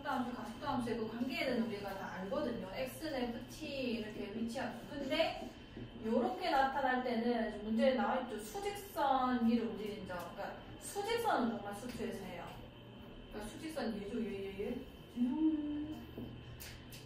속도함수, 가속도함수의 그 관계는 우리가 다 알거든요. x는 ft 이렇게 위치함수. 근데 요렇게 나타날 때는 문제에 나와있죠. 수직선 위로 움직이는 점. 그러니까 수직선은 정말 수투에서 해요. 그러니까 수직선 얘죠.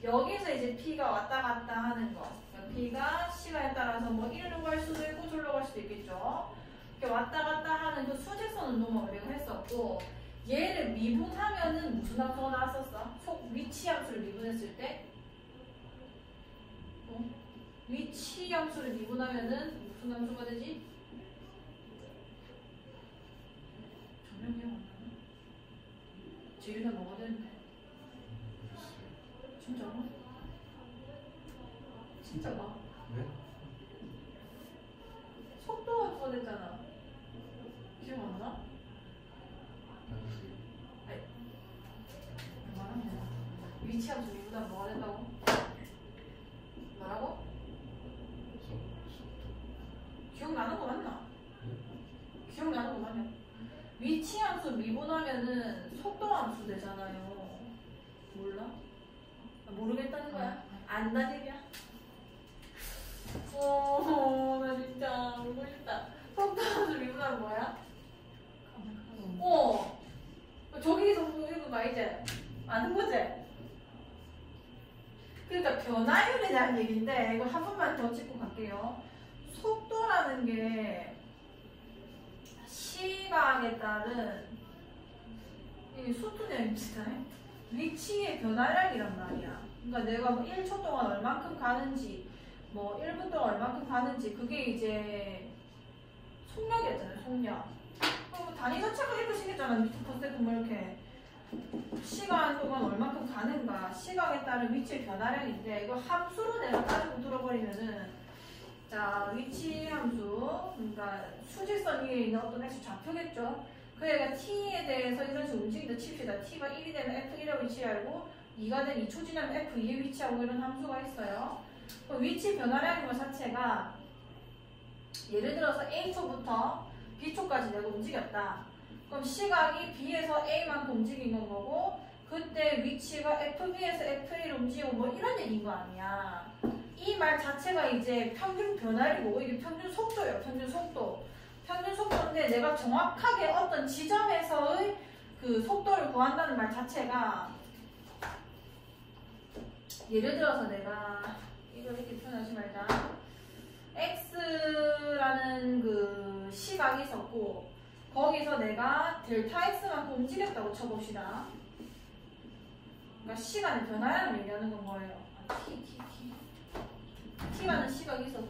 여기서 이제 P가 왔다 갔다 하는 거. 그러니까 P가 시간에 따라서 뭐 이리로 갈 수도 있고 저리로 갈 수도 있겠죠. 이렇게 왔다 갔다 하는 그 수직선 운동을 우리가 했었고, 얘를 미분하면은 무슨 함수가 나왔었어? 위치 함수를 미분했을 때? 위치 함수를 미분하면은 무슨 함수가 되지? 전혀 기억 안 나네. 제일다 뭐가 되는데? 진짜로? 진짜가? 네? 속도 함수가 됐잖아. 기억 안 나? 아니, 말하면 되나? 위치 함수 미분하면 뭐가 된다고? 뭐라고? 기억나는 거 맞나? 기억나는 거 맞냐? 위치 함수 미분하면은 속도 함수 되잖아요. 몰라? 모르겠다는 거야? 안다니냐? 나 진짜 울고 싶다. 속도 함수 미분하면 뭐야? 저기서 이거 봐 이제 아는 거지? 그러니까 변화율에 대한 얘기인데 이거 한 번만 더 짚고 갈게요. 속도라는 게 시각에 따른 이게 수투념 비슷하네. 위치의 변화량이란 말이야. 그러니까 내가 뭐 1초 동안 얼만큼 가는지 뭐 1분 동안 얼만큼 가는지 그게 이제 속력이었잖아요. 속력. 그럼 단위 자체가 이렇게 생겼잖아. 미터 퍼센트 뭐 이렇게 시간 동안 얼만큼 가는가 시각에 따른 위치의 변화량인데 이거 함수로 내가 따지고 들어버리면은 자 위치 함수 그러니까 수직선 위에 있는 어떤 x 좌표겠죠. 그 애가 t에 대해서 이런 식으로 움직인다 칩시다. t가 1이 되면 f1에 위치하고 2가 되면 2초 지나면 f2에 위치하고 이런 함수가 있어요. 그럼 위치 변화량인 것 자체가 예를 들어서 a초부터 b초까지 내가 움직였다. 그럼 시각이 B에서 A만큼 움직인 건 거고 그때 위치가 FB에서 F1로 움직이고 뭐 이런 얘기인 거 아니야. 이 말 자체가 이제 평균 변화율이고 이게 평균 속도예요. 평균 속도. 평균 속도인데 내가 정확하게 어떤 지점에서의 그 속도를 구한다는 말 자체가 예를 들어서 내가 이걸 이렇게 표현하지 말자. X라는 그 시각이 있었고 거기서 내가 델타 X만큼 움직였다고 쳐봅시다. 그러니까 시간의 변화량을 얘기하는 건 뭐예요? T라는 시각이 있었고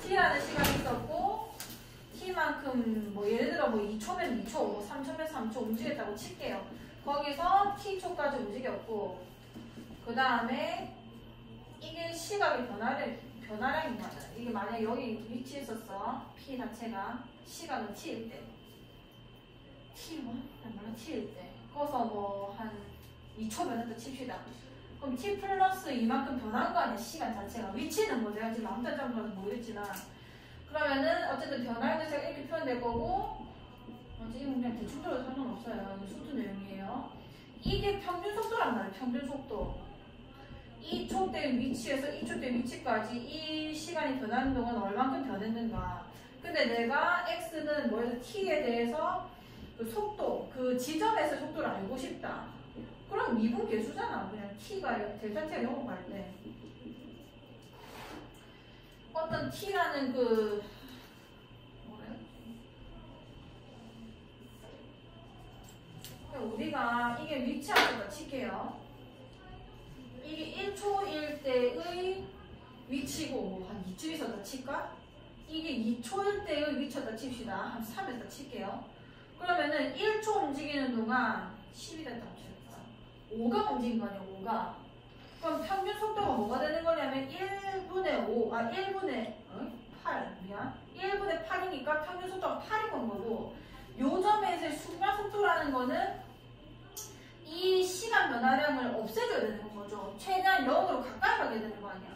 T라는 시각이 있었고 T만큼 뭐 예를 들어 뭐 2초면 2초, 뭐 3초면 3초 움직였다고 칠게요. 거기서 T초까지 움직였고 그 다음에 이게 시각의 변화량인 거잖아. 이게 만약 여기 위치에 있었어. P 자체가 시각은 T일 때 T일 때 거기서 뭐 한 2초 변했다 칩시다. 그럼 T 플러스 이만큼 변한 거 아니야. 시간 자체가. 위치는 뭐 내가 지금 아무튼 점으로는 모르겠지만 그러면은 어쨌든 변화량 자체가 이렇게 표현될 거고 지금 그냥 대충 들어도 상관없어요. 수트 내용이에요. 이게 평균 속도란 말이에요. 평균 속도. 2초 대 위치에서 2초 대 위치까지 이 시간이 변하는 동안 얼만큼 변했는가. 근데 내가 X는 뭐에서 T에 대해서 그 속도, 그 지점에서 속도를 알고 싶다. 그럼 미분 계수잖아. 그냥 T가 델타 T가 0으로 갈 때. 어떤 T라는 그 우리가 이게 위치하고가 칠게요. 이게 1초일 때의 위치고 한 이쯤에서 다 칠까? 이게 2초일 때의 위치였다 칩시다. 한 3에서 칠게요. 그러면은 1초 움직이는 동안 10이 됐다고 칩시다. 5가 움직인 거 아니야, 5가. 그럼 평균 속도가 뭐가 되는 거냐면 1분의 8, 미안. 1분의 8이니까 평균 속도가 8인 건 거고 요 점에서의 순간 속도라는 거는 이 시간 변화량을 없애줘야 되는 거죠. 최대한 0으로 가까이 가게 되는 거 아니야.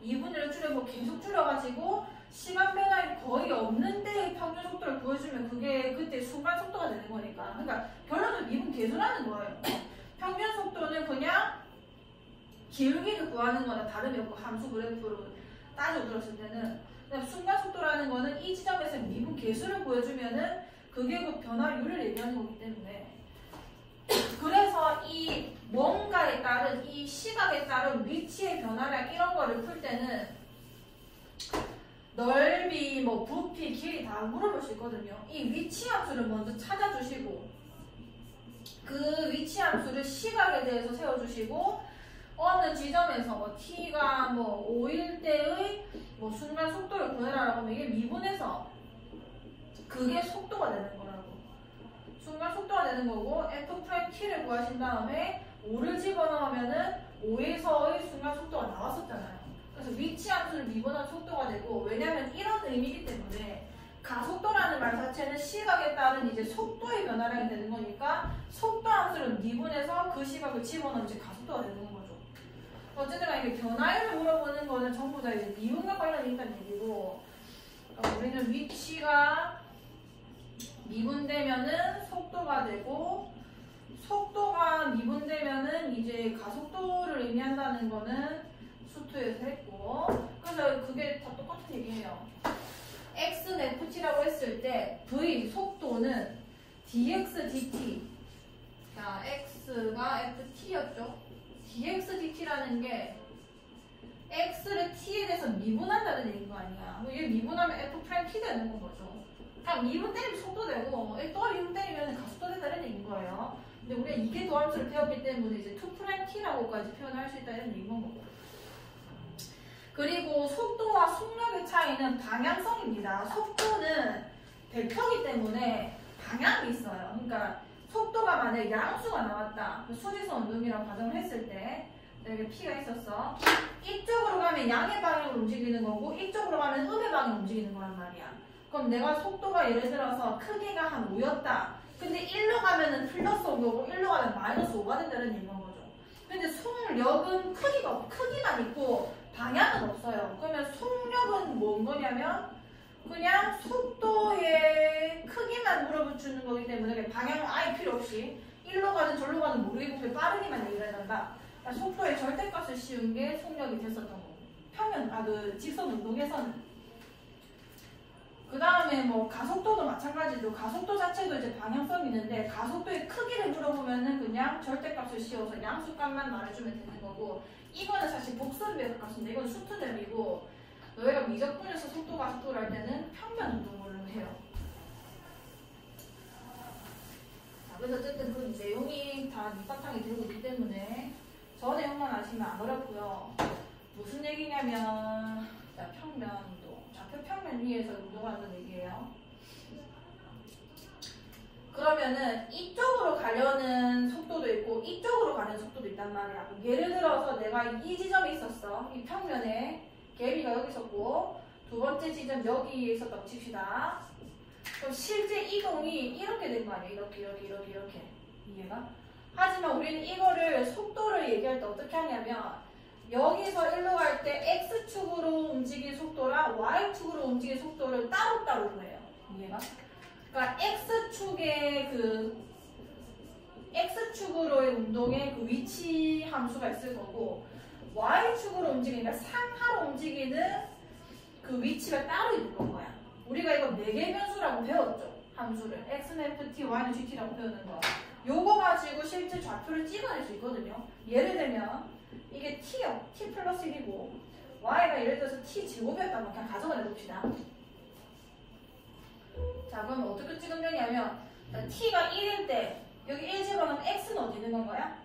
2분의 1을 줄여고 계속 줄여가지고 시간 변화량이 거의 없는 데의 평균 속도를 구해주면 그게 그때 순간 속도가 되는 거니까. 그러니까 결론은 미분 계산하는 거예요. 평균 속도는 그냥 기울기를 구하는 거나 다름이 없고 함수 그래프로 따져 들었을 때는. 그다음 순간 속도라는 거는 이 지점에서 미분 계수를 보여주면은 그게 그 변화율을 얘기하는 거기 때문에. 그래서 이 뭔가에 따른 이 시각에 따른 위치의 변화량 이런 거를 풀 때는 넓이, 뭐 부피, 길이 다 물어볼 수 있거든요. 이 위치 함수를 먼저 찾아주시고 그 위치 함수를 시각에 대해서 세워주시고 어느 지점에서 뭐 t가 뭐 5일 때의 뭐 순간 속도를 구해라라고 하면 이게 미분해서 그게 속도가 되는 거라고. 순간 속도가 되는 거고 f'(t를) 구하신 다음에 5를 집어넣으면은 5에서의 순간 속도가 나왔었잖아요. 그래서 위치 함수를 미분한 속도가 되고, 왜냐면 이런 의미이기 때문에 가속도라는 말 자체는 시각에 따른 이제 속도의 변화량이 되는 거니까 속도 함수를 미분해서 그 시각을 집어넣으면 이제 가속도가 되는 거죠. 어쨌든 간에 변화율을 물어보는 거는 전부 다 이제 미분과 관련이 있다는 얘기고, 우리는 위치가 미분되면은 속도가 되고, 속도가 미분되면은 이제 가속도를 의미한다는 거는 수투에서 했고, 그래서 그게 다 똑같은 얘기예요. x는 ft라고 했을 때 v 속도는 dx dt. 자, x가 ft였죠. dx dt라는 게 x를 t에 대해서 미분한다는 얘기인 거 아니야. 이게 미분하면 f'(t) 되는 건 거죠. 그냥 미분 때리면 속도 되고 또 미분 때리면 가속도 된다는 얘기인 거예요. 근데 우리가 이게 도함수를 배웠기 때문에 이제 2't라고까지 표현할 수 있다는 얘기인 거고. 그리고 속도와 속력의 차이는 방향성입니다. 속도는 백표이기 때문에 방향이 있어요. 그러니까 속도가 만약에 양수가 나왔다. 수직선 운동이라고 가정을 했을 때 여기 P가 있었어. 이쪽으로 가면 양의 방향으로 움직이는 거고 이쪽으로 가면 음의 방향으로 움직이는 거란 말이야. 그럼 내가 속도가 예를 들어서 크기가 한 5였다. 근데 1로 가면은 플러스 5고 1로 가면 마이너스 5가 된다는 얘기인 거죠. 근데 속력은 크기만 있고 방향은 없어요. 그러면 속력은 뭔 거냐면 그냥 속도의 크기만 물어주는 거기 때문에 방향은 아예 필요 없이 1로 가든 절로 가든 모르겠고 빠르기만 얘기를 한다. 그러니까 속도의 절대값을 씌운 게 속력이 됐었던 거고. 그 직선 운동에서는. 그 다음에 뭐 가속도도 마찬가지로 가속도 자체도 이제 방향성이 있는데 가속도의 크기를 물어보면은 그냥 절대값을 씌워서 양수값만 말해주면 되는 거고, 이거는 사실 복선배에 가깝습니다. 이건 수트댐이고 너희가 미적분에서 속도 가속도를 할 때는 평면 운동을 해요. 자, 그래서 어쨌든 그 내용이 다 밑바탕이 되고 있기 때문에 저 내용만 아시면 안 어렵고요. 무슨 얘기냐면 자, 평면 운동, 좌표 평면 위에서 운동하는 얘기예요. 그러면은 이쪽으로 가려는 속도도 있고 이쪽으로 가는 속도도 있단 말이야. 예를 들어서 내가 이 지점에 있었어. 이 평면에 개비가 여기 있었고 두 번째 지점 여기에 있었다고 칩시다. 그럼 실제 이동이 이렇게 된 거 아니에요. 이렇게 이해가? 하지만 우리는 이거를 속도를 얘기할 때 어떻게 하냐면 여기서 1로 갈 때 X축으로 움직일 속도랑 Y축으로 움직일 속도를 따로따로 구해요. 이해가? 그러니까 X축으로의 운동의 그 위치 함수가 있을 거고 Y축으로 움직이니까 상하로 움직이는 그 위치가 따로 있는 거야. 우리가 이거 4개 변수라고 배웠죠. 함수를. X는 FT, Y는 GT라고 배우는 거. 요거 가지고 실제 좌표를 찍어낼 수 있거든요. 예를 들면 이게 T요. T 플러스 1이고 Y가 예를 들어서 T 제곱이었다면 그냥 가정을 해봅시다. 자, 그럼 어떻게 찍으면 되냐면 T가 1일 때 여기 1 집어넣으면 X는 어디 있는 건 거야?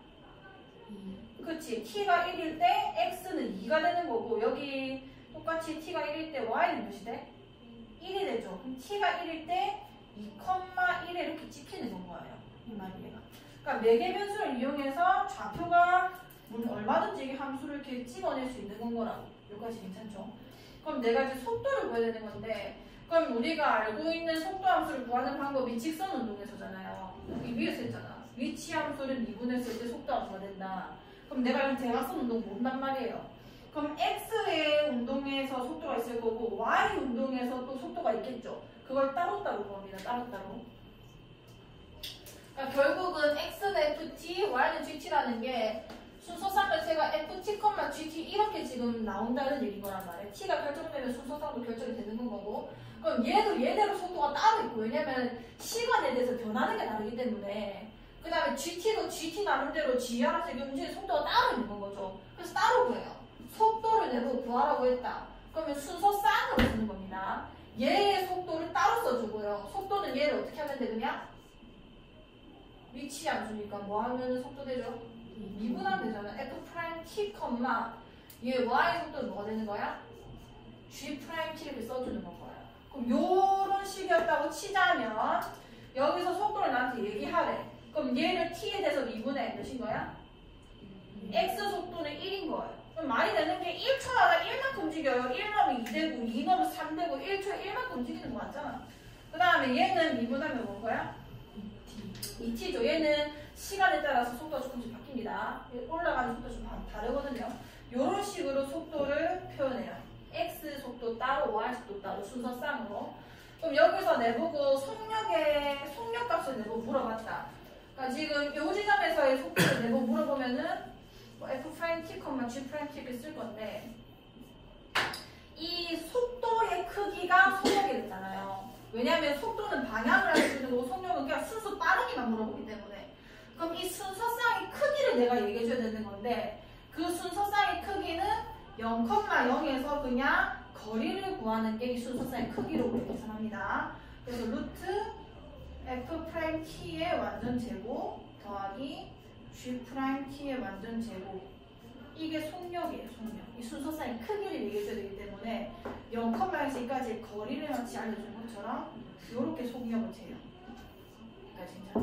그치. T가 1일 때 X는 2가 되는 거고 여기 똑같이 T가 1일 때 Y는 몇이 돼? 1이 되죠. 그럼 T가 1일 때 2,1에 이렇게 찍히는 건 거예요. 이 말이에요. 그러니까 4개 변수를 이용해서 좌표가 얼마든지 이게 함수를 이렇게 찍어낼 수 있는 건 거라고. 여기까지 괜찮죠? 그럼 내가 이제 속도를 구해야 되는 건데 그럼 우리가 알고 있는 속도 함수를 구하는 방법이 직선 운동에서잖아요. 여기 위에서 했잖아. 위치 함수를 미분했을 때 속도 함수가 된다. 그럼 내가 이 대각선 운동 모른단 말이에요. 그럼 X의 운동에서 속도가 있을 거고 Y 운동에서 또 속도가 있겠죠. 그걸 따로따로 구합니다. 따로따로. 그러니까 결국은 x는 ft, y는 gt라는 게 순서상 자체가 ft, gt 이렇게 지금 나온다는 얘기인 거란 말이에요. t가 결정되면 순서상도 결정이 되는 건 거고, 그럼 얘도 얘대로 속도가 따로 있고, 왜냐면 시간에 대해서 변하는 게 다르기 때문에. 그 다음에 gt도 gt 나름대로 gr 제곱인지 속도가 따로 있는 건 거죠. 그래서 따로 구해요. 속도를 내고 구하라고 했다. 그러면 순서쌍으로 쓰는 겁니다. 얘의 속도를 따로 써주고요. 속도는 얘를 어떻게 하면 돼, 그냥? 위치 함수니까 뭐 하면 속도 되죠? 미분하면 되잖아. f't, 얘 y 속도는 뭐가 되는 거야? g', t 이렇게 써주는 건 거야. 그럼 요런 식이었다고 치자면 여기서 속도를 나한테 얘기하래. 그럼 얘를 t에 대해서 미분해. 몇인 거야? x 속도는 1인 거예요. 그럼 말이 되는 게 1초마다 1만큼 움직여요. 1 넣으면 2 되고 2 넣으면 3 되고 1초에 1만큼 움직이는 거 맞잖아. 그 다음에 얘는 미분하면 뭔 거야? 2t죠. 얘는 시간에 따라서 속도가 조금씩 바뀝니다. 올라가는 속도가 좀 다르거든요. 이런 식으로 속도를 표현해요. x 속도 따로 y 속도 따로 순서쌍으로. 그럼 여기서 내보고 속력 값을 내보고 물어봤다. 그러니까 지금 이 지점에서의 속도를 내보고 물어보면은 뭐 f''t, g'' 이렇게 쓸 건데 이 속도의 크기가 속력이 됐잖아요. 왜냐하면 속도는 방향을 알려주는 거고 속력은 그냥 순수 빠르기만 물어보기 때문에. 그럼 이 순서쌍의 크기를 내가 얘기해줘야 되는 건데 그 순서쌍의 크기는 0,0에서 그냥 거리를 구하는 게 이 순서쌍의 크기로 우리 계산합니다. 그래서 루트 f't의 완전 제곱 더하기 g't의 완전 제곱. 이게 속력이에요, 속력. 이 순서쌍의 크기를 얘기해줘야 되기 때문에 0,0에서 2까지 거리를 마치 알려준 것처럼 이렇게 속력을 재요. 그러니까 진짜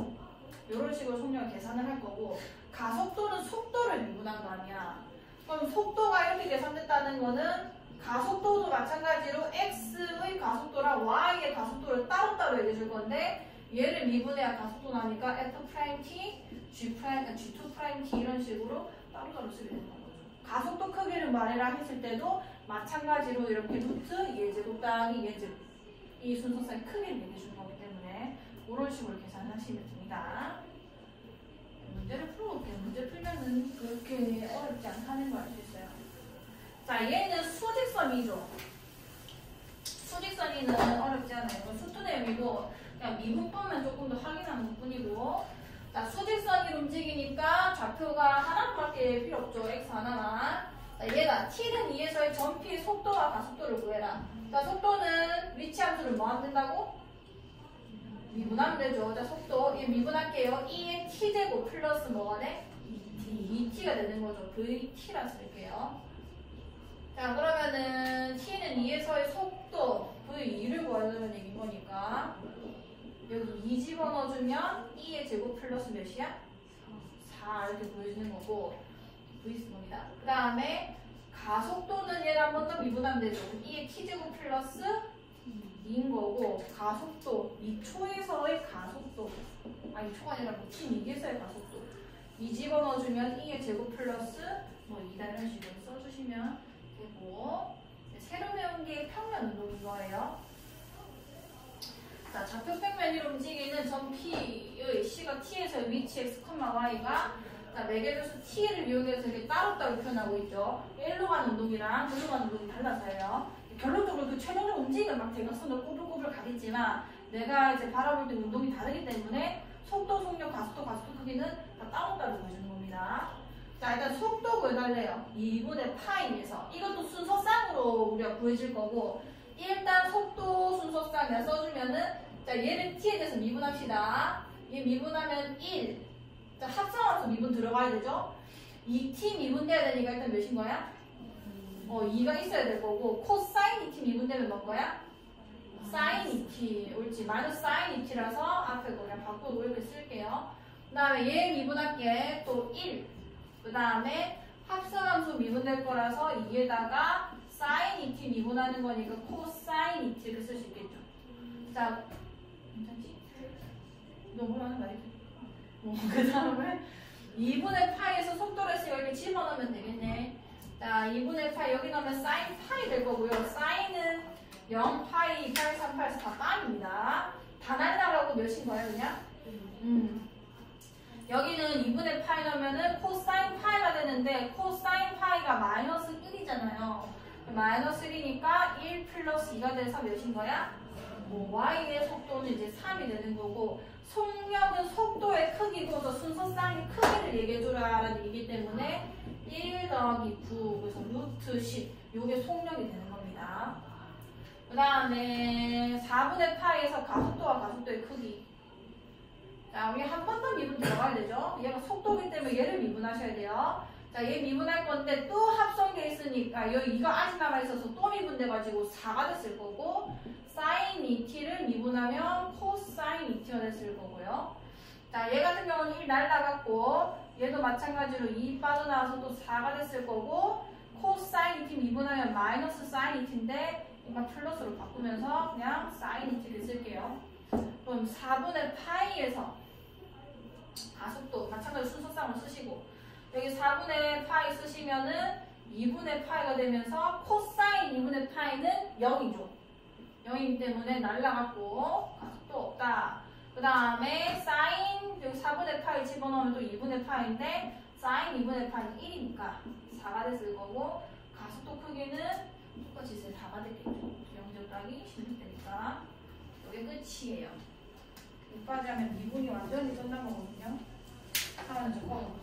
이런 식으로 속력을 계산을 할 거고 가속도는 속도를 미분한 거 아니야. 그럼 속도가 이렇게 계산됐다는 거는 가속도도 마찬가지로 x의 가속도랑 y의 가속도를 따로따로 얘기해 줄 건데 얘를 미분해야 가속도 나니까 f't, g''t 이런 식으로 따로따로 쓰게 되는 거죠. 가속도 크기를 말해라 했을 때도 마찬가지로 이렇게 루트 얘제곱 더하기 얘제곱 이 순서쌍의 크기를 얘기해 주는 거기 때문에 이런 식으로 계산하시면 됩니다. 문제를 풀어볼게요. 문제 풀면은 그렇게 어렵지 않다는 걸 알 수 있어요. 자, 얘는 수직선이죠. 수직선이는 어렵지 않아요. 수투 내용이고 그냥 미분법만 조금 더 확인하는 것 뿐이고. 자, 수직선이 움직이니까 좌표가 하나밖에 필요 없죠. x 하나만. 자, 얘가 t는 2에서의 전피의 속도와 가속도를 구해라. 자, 속도는 위치 함수를 뭐 하면 된다고? 미분하면 되죠. 자, 속도 얘 미분할게요. 2의 t제곱 플러스 뭐가 돼? 2t가 되는 거죠. vt라 쓸게요. 자, 그러면은 t는 2에서의 속도 v2를 구하려는 얘기인 거니까 여기 2 집어넣어주면 2의 제곱 플러스 몇이야? 4 이렇게 보여주는 거고 v 쓰는 겁니다. 그 다음에 가속도는 얘를 한 번 더 미분하면 되죠. 2의 t제곱 플러스 2인 거고 가속도 2초에서의 가속도 2초가 아니라 뭐 t2에서의 가속도 2 집어넣어주면 2의 제곱 플러스 뭐 2다 이런 식으로 써주시면 되고 새로 배운 게 평면 운동인 거예요. 자, 좌표 평면 위로 움직이는 점 P의 C가 T에서의 위치 X, Y가 자, 매개도수 T를 이용해서 이렇게 따로따로 표현하고 있죠. 1로 가는 운동이랑 2로 가는 운동이 달라서요. 결론적으로 그 최종적 움직임은 막 대각선으로 꼬불꼬불 가겠지만 내가 이제 바라볼 때 운동이 다르기 때문에 속도, 속력, 가속도 크기는 다 따로따로 보여주는 겁니다. 자, 일단 속도 구해달래요. 2분의 파이에서 이것도 순서쌍으로 우리가 구해줄 거고 일단 속도 순서쌍 내가 써주면은 자, 얘를 t에 대해서 미분합시다. 얘 미분하면 1. 자, 합성함수 미분 들어가야 되죠? 2t 미분돼야 되니까 일단 몇인 거야? 2가 있어야 될 거고 코사인 2t 미분되면 뭔 거야? 사인 2t 옳지. 마이너스 사인 2t라서 앞에 거 그냥 바꾸고 이렇게 쓸게요. 그 다음에 얘 미분할게 또 1. 그 다음에 합성함수 미분될 거라서 2에다가 사인 2t 미분하는 거니까 코사인 2t 이렇게 쓸 수 있겠죠. 자, 괜찮지? 너무 하는 거 아니지? 그 다음에 2분의 파이에서 속도를 쓰고 이렇게 집어넣으면 되겠네. 자, 2분의 파이 여기 넣으면 사인 파이 될 거고요. 사인은 0, 파이, 2, 파이, 3, 파이에서 다 빵입니다. 다 날라가고 몇인 거예요, 그냥? 여기는 2분의 파이 넣으면은 코사인 파이가 되는데 코사인 파이가 마이너스 1이잖아요. 마이너스 1이니까 1 플러스 2가 돼서 몇인 거야? y의 속도는 이제 3이 되는 거고 속력은 속도의 크기고 순서쌍의 크기를 얘기해주라는 얘기이기 때문에 1 더하기 9 그래서 루트 10 요게 속력이 되는 겁니다. 그 다음에 4분의 파이에서 가속도와 가속도의 크기. 자, 우리 한 번 더 미분 들어가야 되죠. 얘가 속도기 때문에 얘를 미분하셔야 돼요. 자, 얘 미분할 건데 또 합성돼 있으니까 이거 아직 남아있어서 또 미분돼가지고 4가 됐을 거고 사인 2t를 미분하면 코사인 2t가 됐을 거고요. 자, 얘 같은 경우는 1 날라갔고 얘도 마찬가지로 2 빠져나와서 또 4가 됐을 거고 코사인 2t 미분하면 마이너스 사인 2t인데 이만 플러스로 바꾸면서 그냥 사인 2t를 쓸게요. 그럼 4분의 파이에서 가속도 마찬가지로 순서쌍을 쓰시고 여기 4분의 파이 쓰시면은 2분의 파이가 되면서 코사인 2분의 파이는 0이죠. 0이기 때문에 날라갔고 가속도 없다. 그 다음에 사인 여기 4분의 파이 집어넣으면 또 2분의 파이인데 사인 2분의 파이는 1이니까 4가 됐을 거고 가속도 크기는 똑같이 있어요. 4가 됐겠죠. 0 곱하기 16되니까 이게 끝이에요. 여기까지 하면 미분이 완전히 끝난 거거든요. 하나는 적어놓고